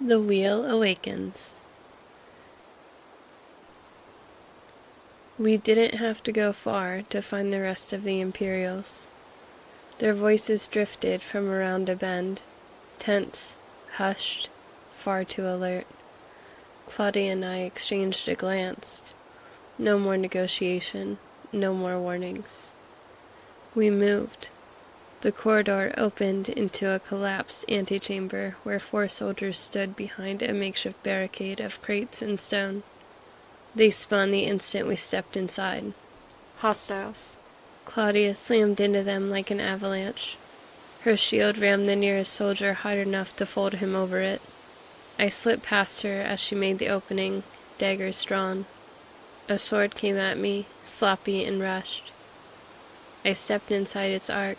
The Wheel Awakens. We didn't have to go far to find the rest of the Imperials. Their voices drifted from around a bend, tense, hushed, far too alert. Claudia and I exchanged a glance. No more negotiation, no more warnings. We moved. The corridor opened into a collapsed antechamber where 4 soldiers stood behind a makeshift barricade of crates and stone. They spun the instant we stepped inside. Hostiles. Claudia slammed into them like an avalanche. Her shield rammed the nearest soldier hard enough to fold him over it. I slipped past her as she made the opening, daggers drawn. A sword came at me, sloppy and rushed. I stepped inside its arc,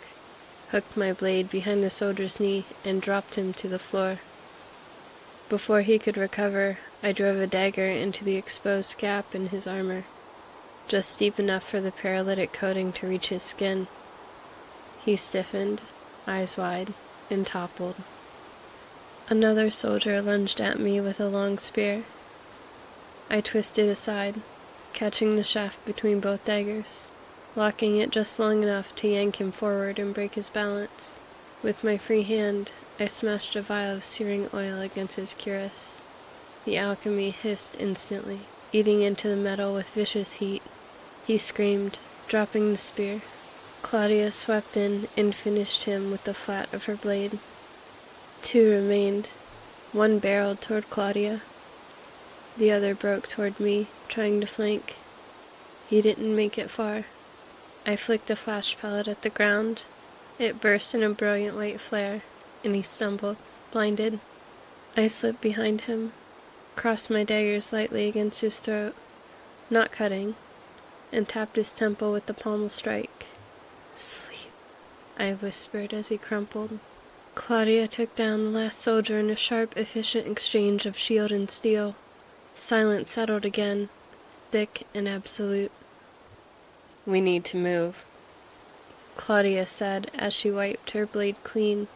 hooked my blade behind the soldier's knee, and dropped him to the floor. Before he could recover, I drove a dagger into the exposed gap in his armor, just deep enough for the paralytic coating to reach his skin. He stiffened, eyes wide, and toppled. Another soldier lunged at me with a long spear. I twisted aside, catching the shaft between both daggers, locking it just long enough to yank him forward and break his balance. With my free hand, I smashed a vial of searing oil against his cuirass. The alchemy hissed instantly, eating into the metal with vicious heat. He screamed, dropping the spear. Claudia swept in and finished him with the flat of her blade. 2 remained. One barreled toward Claudia. The other broke toward me, trying to flank. He didn't make it far. I flicked a flash pellet at the ground. It burst in a brilliant white flare, and he stumbled, blinded. I slipped behind him, crossed my daggers lightly against his throat, not cutting, and tapped his temple with the pommel strike. "Sleep," I whispered as he crumpled. Claudia took down the last soldier in a sharp, efficient exchange of shield and steel. Silence settled again, thick and absolute. "We need to move," Claudia said as she wiped her blade clean.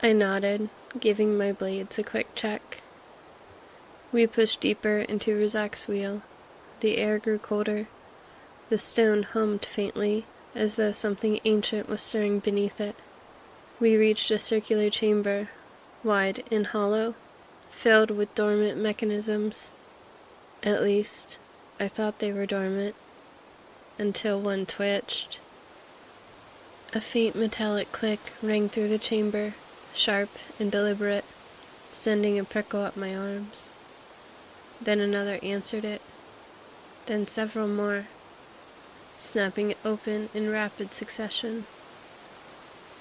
I nodded, giving my blades a quick check. We pushed deeper into Razak's wheel. The air grew colder. The stone hummed faintly, as though something ancient was stirring beneath it. We reached a circular chamber, wide and hollow, filled with dormant mechanisms. At least, I thought they were dormant, until one twitched. A faint metallic click rang through the chamber, sharp and deliberate, sending a prickle up my arms. Then another answered it, then several more, snapping it open in rapid succession.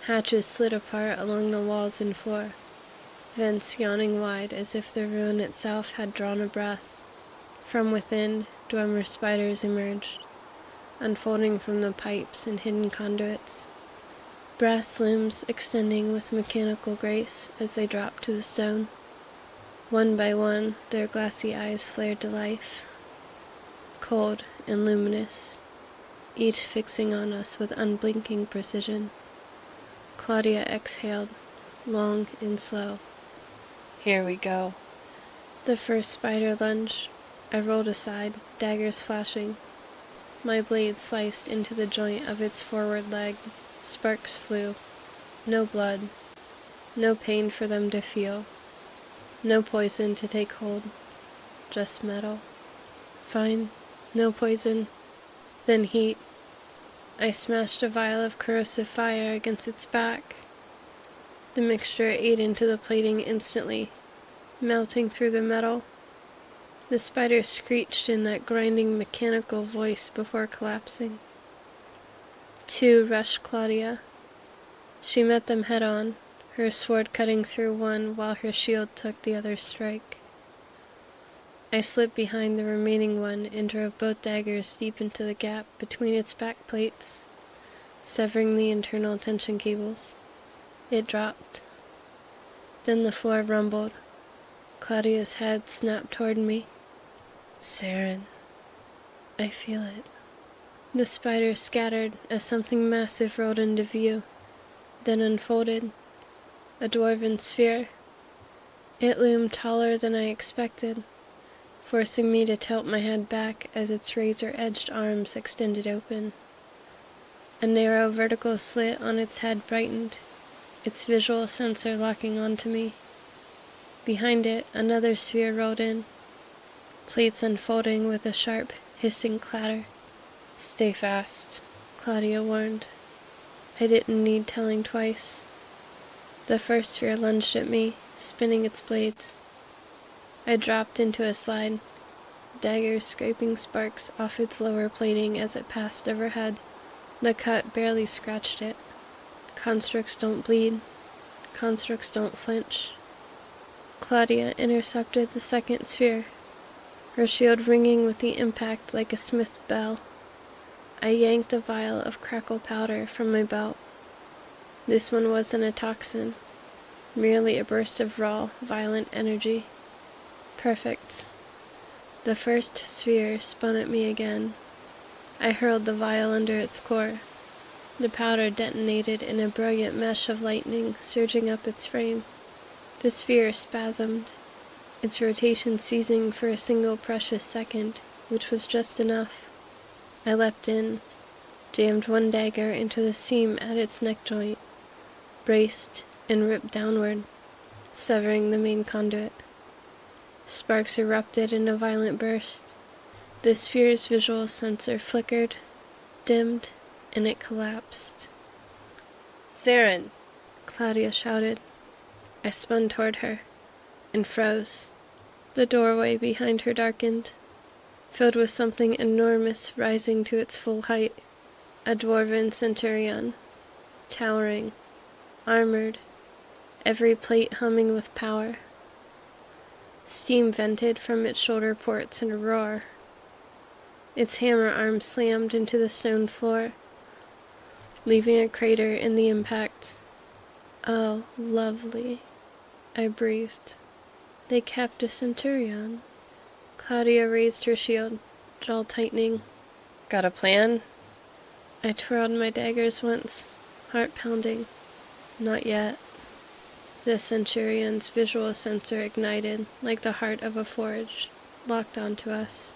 Hatches slid apart along the walls and floor, vents yawning wide as if the ruin itself had drawn a breath. From within, dormer spiders emerged, unfolding from the pipes and hidden conduits, brass limbs extending with mechanical grace as they dropped to the stone. One by one, their glassy eyes flared to life, cold and luminous, each fixing on us with unblinking precision. Claudia exhaled, long and slow. "Here we go." The first spider lunged. I rolled aside, daggers flashing. My blade sliced into the joint of its forward leg. Sparks flew. No blood. No pain for them to feel. No poison to take hold. Just metal. Fine. No poison. Then heat. I smashed a vial of corrosive fire against its back. The mixture ate into the plating instantly, melting through the metal. The spider screeched in that grinding mechanical voice before collapsing. 2 rushed Claudia. She met them head-on, her sword cutting through one while her shield took the other's strike. I slipped behind the remaining one and drove both daggers deep into the gap between its back plates, severing the internal tension cables. It dropped. Then the floor rumbled. Claudia's head snapped toward me. "Saren, I feel it." The spider scattered as something massive rolled into view, then unfolded. A dwarven sphere. It loomed taller than I expected, forcing me to tilt my head back as its razor-edged arms extended open. A narrow vertical slit on its head brightened, its visual sensor locking onto me. Behind it, another sphere rolled in, plates unfolding with a sharp, hissing clatter. "Stay fast," Claudia warned. I didn't need telling twice. The first sphere lunged at me, spinning its blades. I dropped into a slide, daggers scraping sparks off its lower plating as it passed overhead. The cut barely scratched it. Constructs don't bleed. Constructs don't flinch. Claudia intercepted the second sphere, her shield ringing with the impact like a smith bell. I yanked the vial of crackle powder from my belt. This one wasn't a toxin, merely a burst of raw, violent energy. Perfect. The first sphere spun at me again. I hurled the vial under its core. The powder detonated in a brilliant mesh of lightning surging up its frame. The sphere spasmed, its rotation ceasing for a single precious second, which was just enough. I leapt in, jammed one dagger into the seam at its neck joint, braced, and ripped downward, severing the main conduit. Sparks erupted in a violent burst. The sphere's visual sensor flickered, dimmed, and it collapsed. "Saren!" Claudia shouted. I spun toward her, and froze. The doorway behind her darkened, filled with something enormous rising to its full height. A dwarven centurion, towering, armored, every plate humming with power. Steam vented from its shoulder ports in a roar. Its hammer arm slammed into the stone floor, leaving a crater in the impact. "Oh, lovely," I breathed. "They kept a centurion." Claudia raised her shield, jaw tightening. "Got a plan?" I twirled my daggers once, heart pounding. Not yet. The centurion's visual sensor ignited like the heart of a forge, locked onto us.